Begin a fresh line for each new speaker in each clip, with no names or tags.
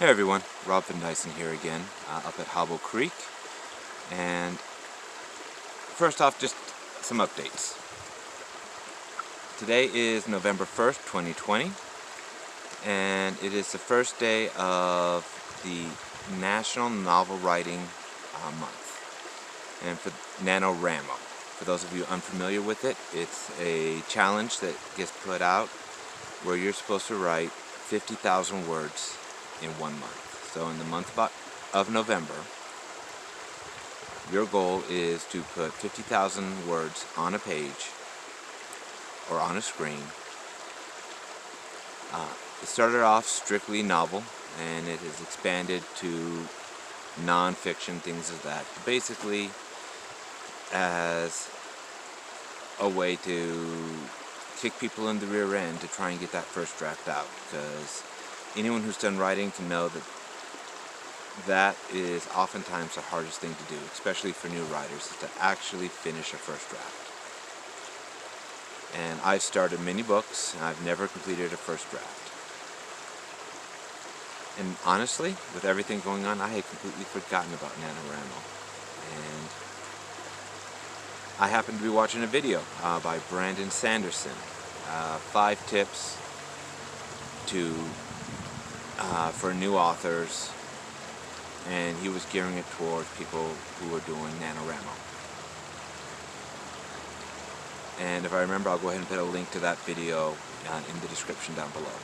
Hey everyone, Rob Van Dyson here again, up at Hobble Creek. And first off, just some updates. Today is November 1st, 2020, and it is the first day of the National Novel Writing Month, and for NaNoWriMo. For those of you unfamiliar with it, it's a challenge that gets put out where you're supposed to write 50,000 words in 1 month. So in the month of November, your goal is to put 50,000 words on a page or on a screen. It started off strictly novel, and it has expanded to non-fiction, things of that. Basically, as a way to kick people in the rear end to try and get that first draft out, because anyone who's done writing can know that is oftentimes the hardest thing to do, especially for new writers, is to actually finish a first draft. And I've started many books, and I've never completed a first draft. And honestly, with everything going on, I had completely forgotten about NaNoWriMo. And I happened to be watching a video by Brandon Sanderson, 5 tips for new authors, and he was gearing it towards people who are doing NaNoWriMo. And if I remember, I'll go ahead and put a link to that video in the description down below.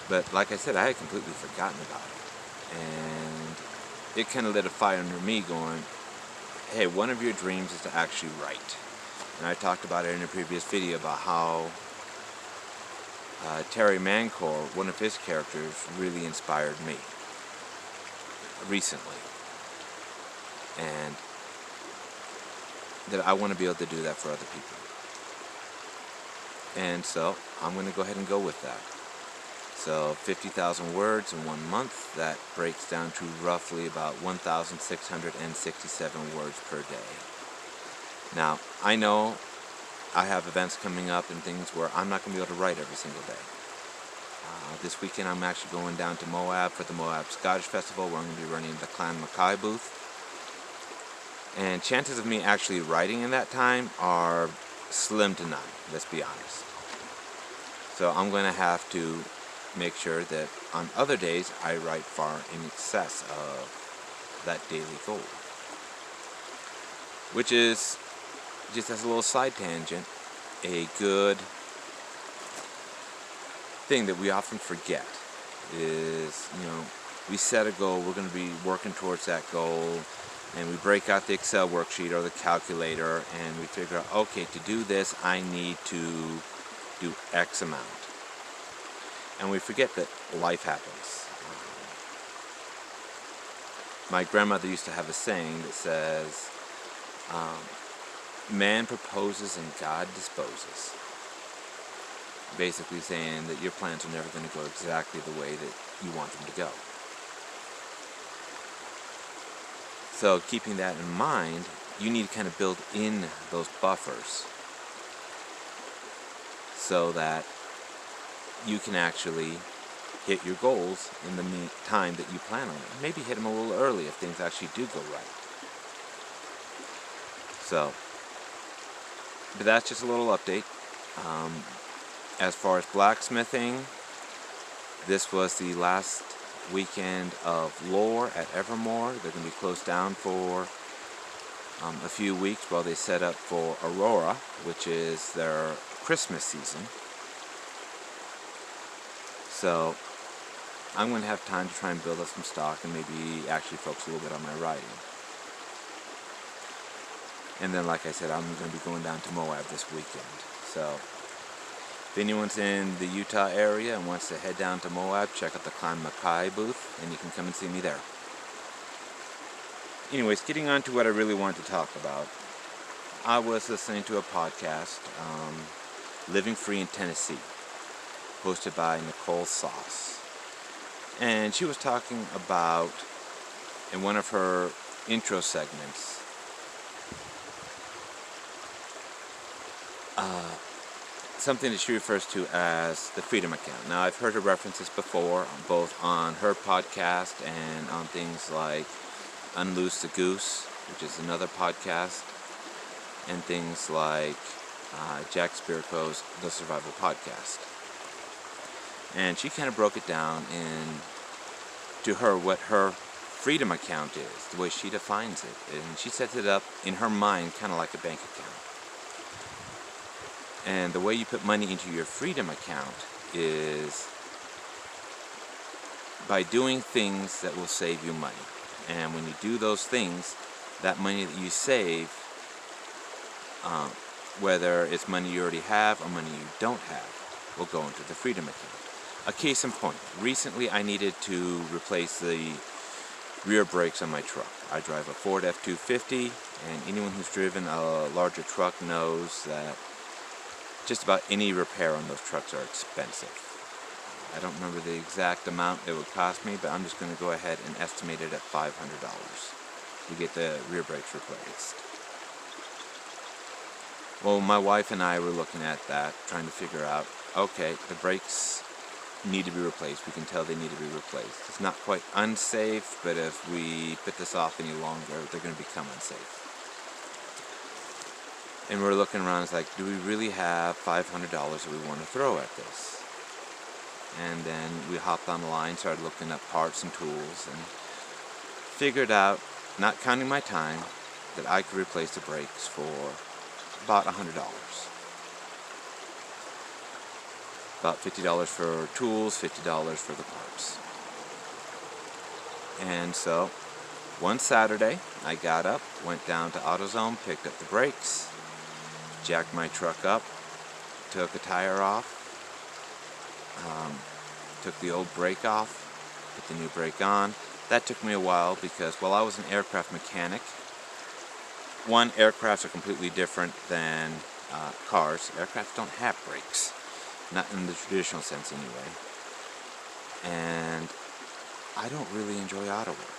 But like I said, I had completely forgotten about it, and it kind of lit a fire under me going, hey, one of your dreams is to actually write. And I talked about it in a previous video about how Terry Mancour, one of his characters, really inspired me recently. And that I want to be able to do that for other people. And so I'm going to go ahead and go with that. So 50,000 words in 1 month, that breaks down to roughly about 1,667 words per day. Now, I know I have events coming up and things where I'm not going to be able to write every single day. This weekend I'm actually going down to Moab for the Moab Scottish Festival, where I'm going to be running the Clan Mackay booth. And chances of me actually writing in that time are slim to none, let's be honest. So I'm going to have to make sure that on other days I write far in excess of that daily goal. Which is, just as a little side tangent, a good thing that we often forget is, we set a goal, we're going to be working towards that goal, and we break out the Excel worksheet or the calculator, and we figure out, okay, to do this, I need to do X amount. And we forget that life happens. My grandmother used to have a saying that says, man proposes and God disposes. Basically saying that your plans are never going to go exactly the way that you want them to go. So keeping that in mind, you need to kind of build in those buffers so that you can actually hit your goals in the time that you plan on it. Maybe hit them a little early if things actually do go right. So, but that's just a little update. As far as blacksmithing, this was the last weekend of Lore at Evermore. They're going to be closed down for a few weeks while they set up for Aurora, which is their Christmas season. So I'm going to have time to try and build up some stock and maybe actually focus a little bit on my writing. And then, like I said, I'm going to be going down to Moab this weekend. So if anyone's in the Utah area and wants to head down to Moab, check out the Clan Mackay booth, and you can come and see me there. Anyways, getting on to what I really wanted to talk about. I was listening to a podcast, Living Free in Tennessee, hosted by Nicole Sauce. And she was talking about, in one of her intro segments, something that she refers to as the Freedom Account. Now, I've heard her reference this before, both on her podcast and on things like Unloose the Goose, which is another podcast, and things like Jack Spirko's The Survival Podcast. And she kind of broke it down to her what her Freedom Account is, the way she defines it. And she sets it up in her mind kind of like a bank account. And the way you put money into your Freedom Account is by doing things that will save you money. And when you do those things, that money that you save, whether it's money you already have or money you don't have, will go into the Freedom Account. A case in point, recently I needed to replace the rear brakes on my truck. I drive a Ford F-250, and anyone who's driven a larger truck knows that just about any repair on those trucks are expensive. I don't remember the exact amount it would cost me, but I'm just going to go ahead and estimate it at $500 to get the rear brakes replaced. Well, my wife and I were looking at that, trying to figure out, okay, the brakes need to be replaced. We can tell they need to be replaced. It's not quite unsafe, but if we put this off any longer, they're going to become unsafe. And we're looking around, it's like, do we really have $500 that we want to throw at this? And then we hopped online, started looking up parts and tools, and figured out, not counting my time, that I could replace the brakes for about $100. About $50 for tools, $50 for the parts. And so, one Saturday, I got up, went down to AutoZone, picked up the brakes, jacked my truck up, took a tire off, took the old brake off, put the new brake on. That took me a while because while I was an aircraft mechanic, aircrafts are completely different than cars. Aircrafts don't have brakes, not in the traditional sense anyway. And I don't really enjoy auto work.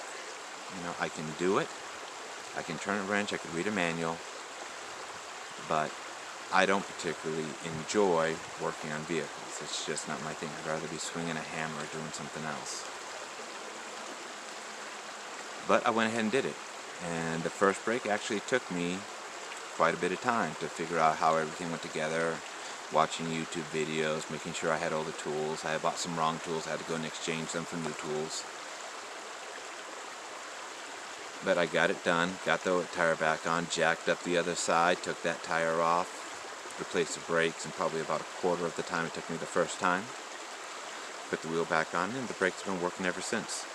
I can do it, I can turn a wrench, I can read a manual, but I don't particularly enjoy working on vehicles. It's just not my thing. I'd rather be swinging a hammer or doing something else. But I went ahead and did it. And the first brake actually took me quite a bit of time to figure out how everything went together, watching YouTube videos, making sure I had all the tools. I had bought some wrong tools. I had to go and exchange them for new tools. But I got it done, got the tire back on, jacked up the other side, took that tire off, replaced the brakes in probably about a quarter of the time it took me the first time. Put the wheel back on, and the brakes have been working ever since.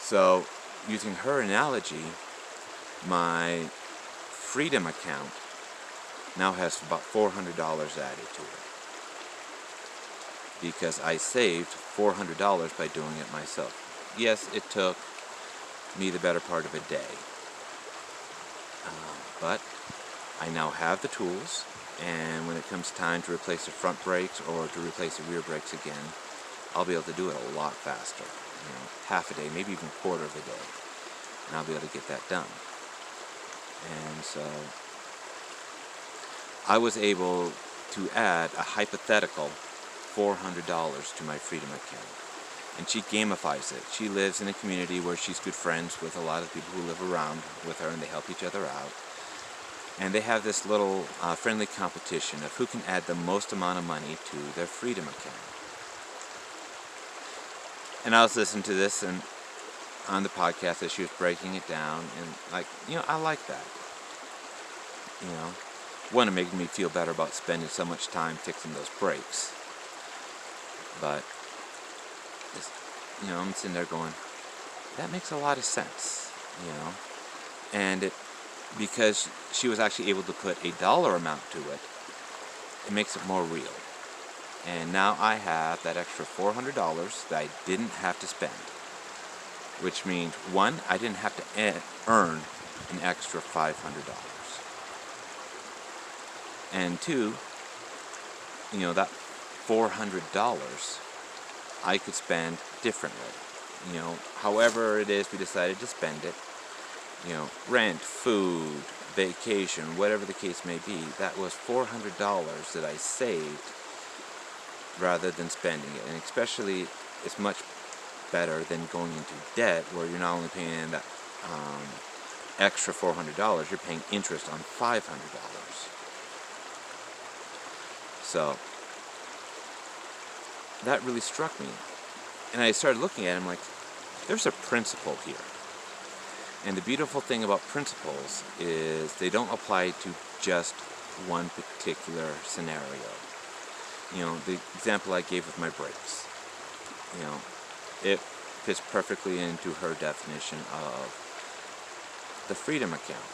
So, using her analogy, my Freedom Account now has about $400 added to it. Because I saved $400 by doing it myself. Yes, it took me the better part of a day. But I now have the tools, and when it comes time to replace the front brakes or to replace the rear brakes again, I'll be able to do it a lot faster. Half a day, maybe even a quarter of a day. And I'll be able to get that done. And so I was able to add a hypothetical $400 to my Freedom Account. And she gamifies it. She lives in a community where she's good friends with a lot of people who live around with her, and they help each other out. And they have this little friendly competition of who can add the most amount of money to their Freedom Account. And I was listening to this and on the podcast as she was breaking it down, and I like that. One, it made me feel better about spending so much time fixing those brakes. But I'm sitting there going, that makes a lot of sense, and because she was actually able to put a dollar amount to it, it makes it more real. And now I have that extra $400 that I didn't have to spend, which means, one, I didn't have to earn an extra $500, and two, that $400 I could spend differently. However it is we decided to spend it. Rent, food, vacation, whatever the case may be, that was $400 that I saved rather than spending it. And especially, it's much better than going into debt where you're not only paying that extra $400, you're paying interest on $500. So that really struck me. And I started looking at it, I'm like, there's a principle here. And the beautiful thing about principles is they don't apply to just one particular scenario. The example I gave with my brakes, it fits perfectly into her definition of the freedom account.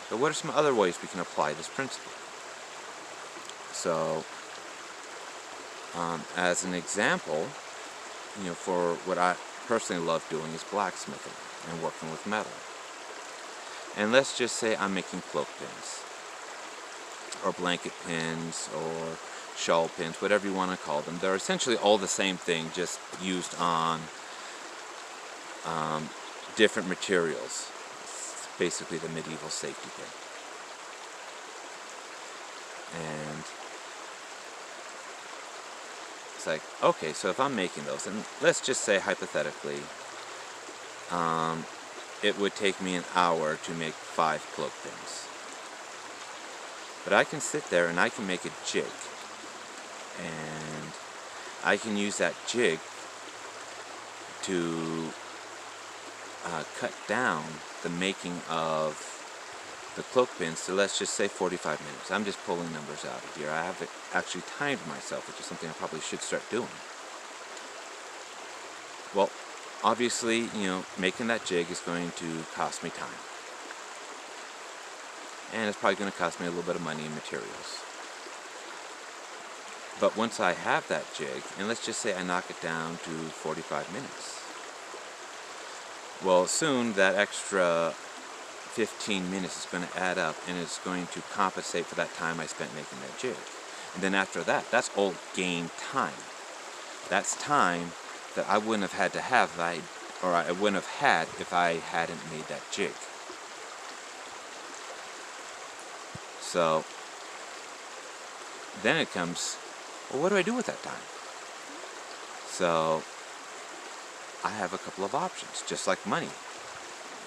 But what are some other ways we can apply this principle? So, as an example, for what I personally love doing is blacksmithing and working with metal. And let's just say I'm making cloak pins, or blanket pins, or shawl pins, whatever you want to call them. They're essentially all the same thing, just used on different materials. It's basically the medieval safety pin. And it's like, okay, so if I'm making those, and let's just say hypothetically, it would take me an hour to make 5 cloak pins. But I can sit there and I can make a jig. And I can use that jig to cut down the making of the cloak pins to, let's just say, 45 minutes. I'm just pulling numbers out of here. I haven't actually timed myself, which is something I probably should start doing. Well, obviously, making that jig is going to cost me time. And it's probably going to cost me a little bit of money and materials. But once I have that jig, and let's just say I knock it down to 45 minutes. Well, soon that extra 15 minutes is going to add up, and it's going to compensate for that time I spent making that jig. And then after that, that's all gained time. That's time that I wouldn't have had to have I wouldn't have had if I hadn't made that jig. So then it comes, well, what do I do with that time? So I have a couple of options, just like money.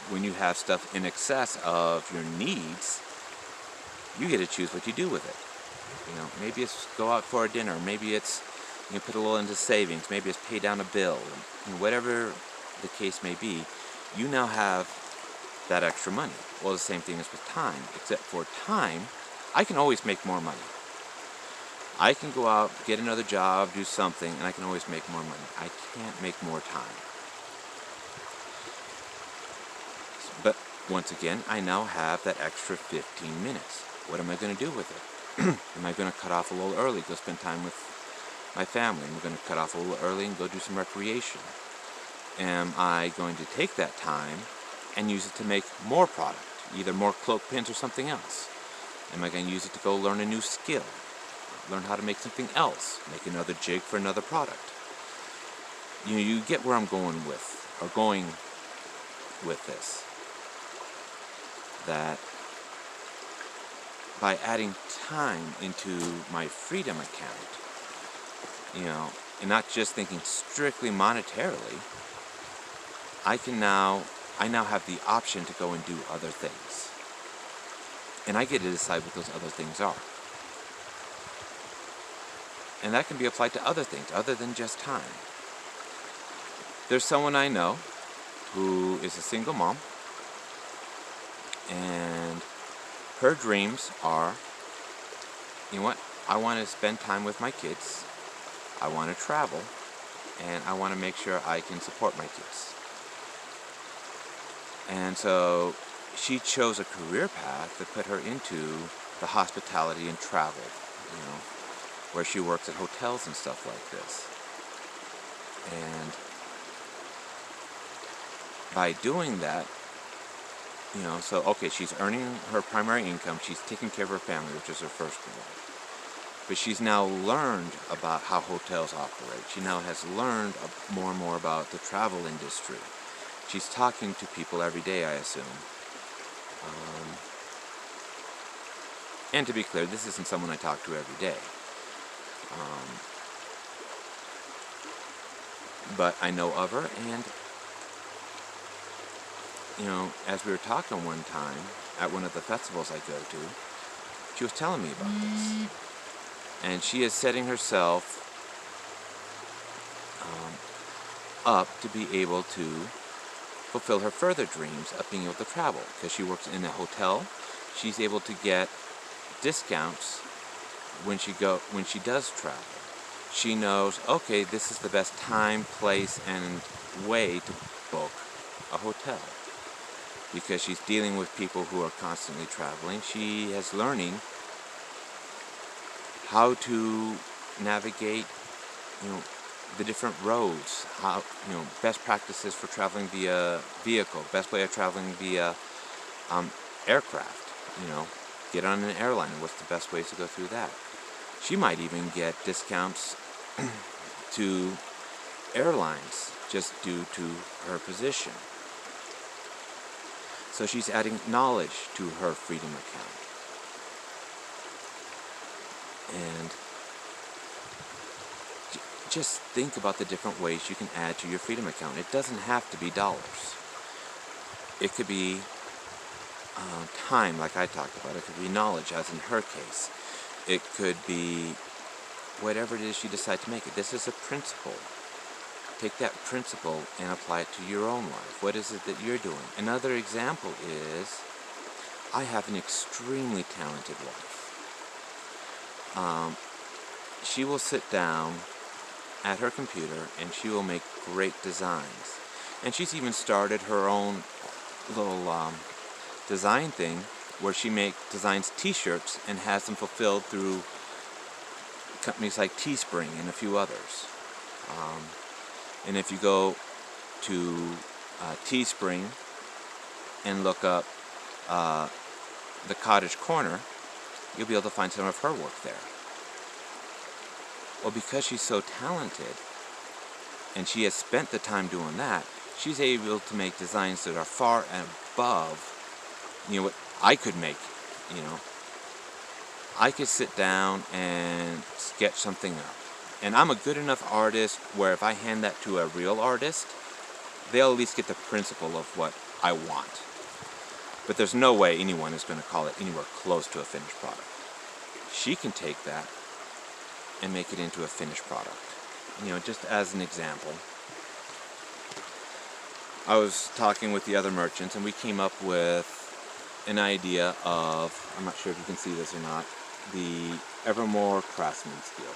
When you have stuff in excess of your needs, you get to choose what you do with it. Maybe it's go out for a dinner, maybe it's put a little into savings, maybe it's pay down a bill, whatever the case may be, you now have that extra money. Well, the same thing is with time, except for time, I can always make more money. I can go out, get another job, do something, and I can always make more money. I can't make more time. But once again, I now have that extra 15 minutes. What am I going to do with it? Am I going to cut off a little early, go spend time with my family? Am I going to cut off a little early and go do some recreation? Am I going to take that time and use it to make more product, either more cloak pins or something else? Am I going to use it to go learn a new skill, learn how to make something else, make another jig for another product? You get where I'm going with this. That by adding time into my freedom account, and not just thinking strictly monetarily, I now have the option to go and do other things. And I get to decide what those other things are. And that can be applied to other things other than just time. There's someone I know who is a single mom, and her dreams are, I want to spend time with my kids, I want to travel, and I want to make sure I can support my kids. And so she chose a career path that put her into the hospitality and travel, where she works at hotels and stuff like this. And by doing that, she's earning her primary income, she's taking care of her family, which is her first goal. But she's now learned about how hotels operate. She now has learned more and more about the travel industry. She's talking to people every day, I assume. And to be clear, this isn't someone I talk to every day. But I know of her, and as we were talking one time at one of the festivals I go to, she was telling me about this. And she is setting herself up to be able to fulfill her further dreams of being able to travel. Because she works in a hotel, she's able to get discounts when she does travel. She knows, okay, this is the best time, place, and way to book a hotel. Because she's dealing with people who are constantly traveling. She is learning how to navigate, the different roads, how, best practices for traveling via vehicle, best way of traveling via aircraft, get on an airline, and what's the best ways to go through that. She might even get discounts to airlines just due to her position. So she's adding knowledge to her Freedom account. And just think about the different ways you can add to your Freedom account. It doesn't have to be dollars. It could be time, like I talked about. It could be knowledge, as in her case. It could be whatever it is you decide to make it. This is a principle. Take that principle and apply it to your own life. What is it that you're doing? Another example is, I have an extremely talented wife. She will sit down at her computer and she will make great designs. And she's even started her own little design thing where she designs t-shirts and has them fulfilled through companies like Teespring and a few others. And if you go to Teespring and look up the Cottage Corner, you'll be able to find some of her work there. Well, because she's so talented and she has spent the time doing that, she's able to make designs that are far and above what I could make. I could sit down and sketch something up. And I'm a good enough artist where if I hand that to a real artist, they'll at least get the principle of what I want. But there's no way anyone is going to call it anywhere close to a finished product. She can take that and make it into a finished product. Just as an example, I was talking with the other merchants and we came up with an idea of, I'm not sure if you can see this or not, the Evermore Craftsman's Guild.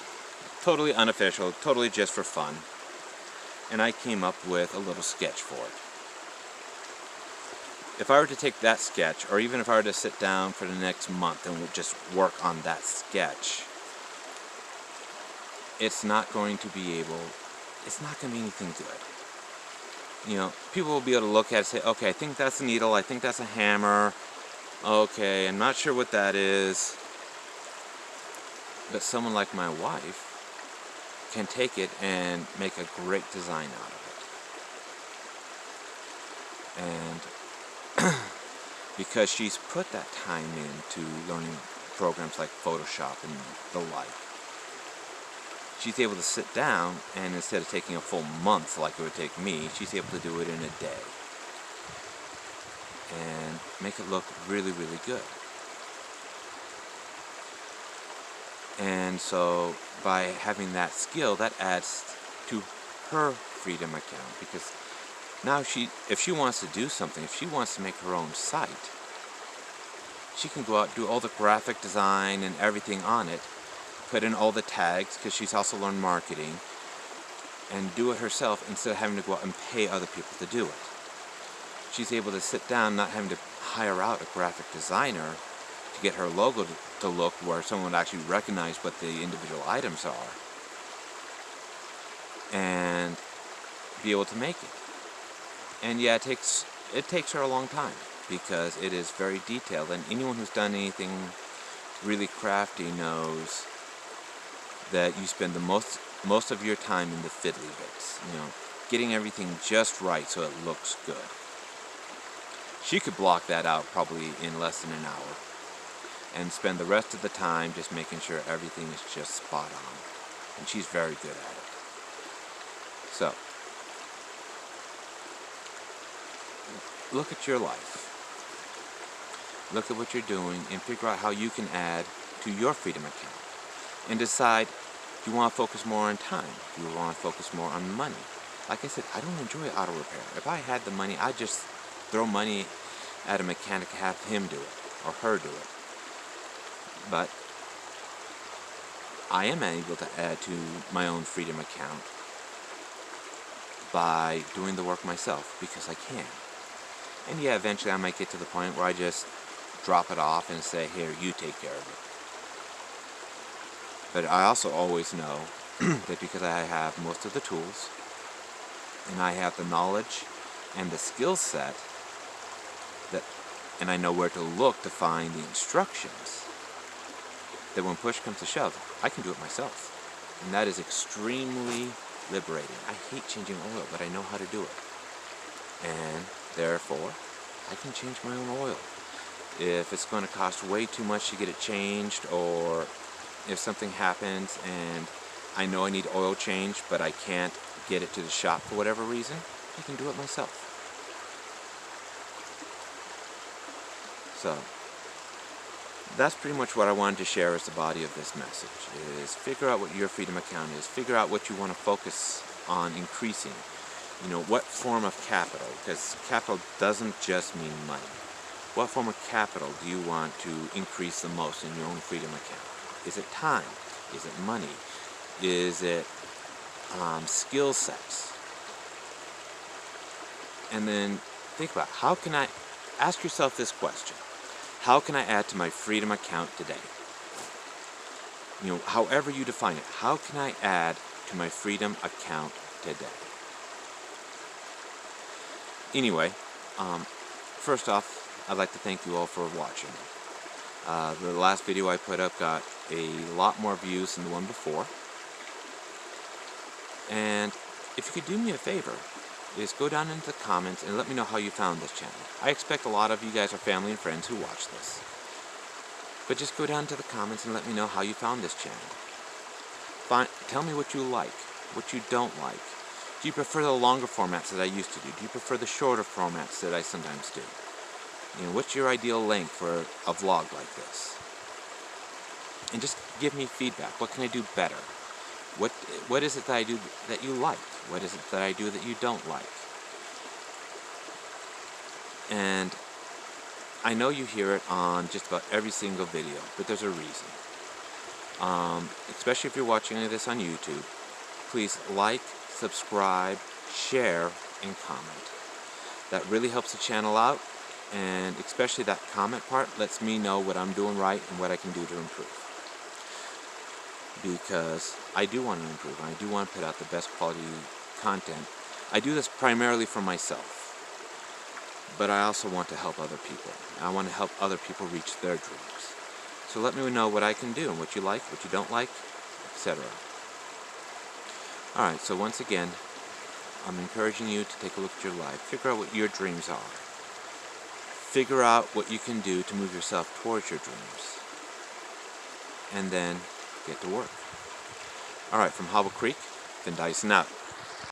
Totally unofficial, totally just for fun. And I came up with a little sketch for it. If I were to take that sketch, or even if I were to sit down for the next month and just work on that sketch, it's not going to be anything good. People will be able to look at it and say, okay, I think that's a needle, I think that's a hammer, okay, I'm not sure what that is. But someone like my wife can take it and make a great design out of it. And because she's put that time into learning programs like Photoshop and the like, she's able to sit down and instead of taking a full month like it would take me, she's able to do it in a day and make it look really, really good. And so by having that skill, that adds to her Freedom account, because now if she wants to do something, if she wants to make her own site, she can go out and do all the graphic design and everything on it, put in all the tags, because she's also learned marketing, and do it herself instead of having to go out and pay other people to do it. She's able to sit down, not having to hire out a graphic designer to get her logo to look where someone would actually recognize what the individual items are, and be able to make it. And yeah, it takes her a long time because it is very detailed, and anyone who's done anything really crafty knows that you spend the most of your time in the fiddly bits, getting everything just right so it looks good. She could block that out probably in less than an hour. and spend the rest of the time just making sure everything is just spot on. And she's very good at it. So, look at your life. Look at what you're doing and figure out how you can add to your Freedom account. And decide, do you want to focus more on time? Do you want to focus more on money? Like I said, I don't enjoy auto repair. If I had the money, I'd just throw money at a mechanic and have him do it, or her do it. But I am able to add to my own Freedom account by doing the work myself, because I can. And yeah, eventually I might get to the point where I just drop it off and say, here, you take care of it. But I also always know that because I have most of the tools, and I have the knowledge and the skill set, and I know where to look to find the instructions, that when push comes to shove, I can do it myself. And that is extremely liberating. I hate changing oil, but I know how to do it. And therefore, I can change my own oil. If it's going to cost way too much to get it changed, or if something happens and I know I need oil change, but I can't get it to the shop for whatever reason, I can do it myself. So, that's pretty much what I wanted to share as the body of this message, is figure out what your Freedom account is. Figure out what you want to focus on increasing. You know, what form of capital, because capital doesn't just mean money. What form of capital do you want to increase the most in your own Freedom account? Is it time? Is it money? Is it skill sets? And then think about, how can I, ask yourself this question: how can I add to my Freedom account today? You know, however you define it, how can I add to my Freedom account today? Anyway, first off, I'd like to thank you all for watching. The last video I put up got a lot more views than the one before. And if you could do me a favor, is go down into the comments and let me know how you found this channel. I expect a lot of you guys are family and friends who watch this. But just go down to the comments and let me know how you found this channel. Tell me what you like, what you don't like. Do you prefer the longer formats that I used to do? Do you prefer the shorter formats that I sometimes do? You know, what's your ideal length for a vlog like this? And just give me feedback. What can I do better? What is it that I do that you like? What is it that I do that you don't like? And I know you hear it on just about every single video, but there's a reason. Especially if you're watching any of this on YouTube, please like, subscribe, share, and comment. That really helps the channel out, and especially that comment part lets me know what I'm doing right and what I can do to improve. Because I do want to improve, and I do want to put out the best quality content. I do this primarily for myself, but I also want to help other people. I want to help other people reach their dreams. So let me know what I can do, and what you like, what you don't like, etc. Alright, so once again, I'm encouraging you to take a look at your life. Figure out what your dreams are. Figure out what you can do to move yourself towards your dreams. And then get to work. Alright, from Hobble Creek, Finn Dyson out.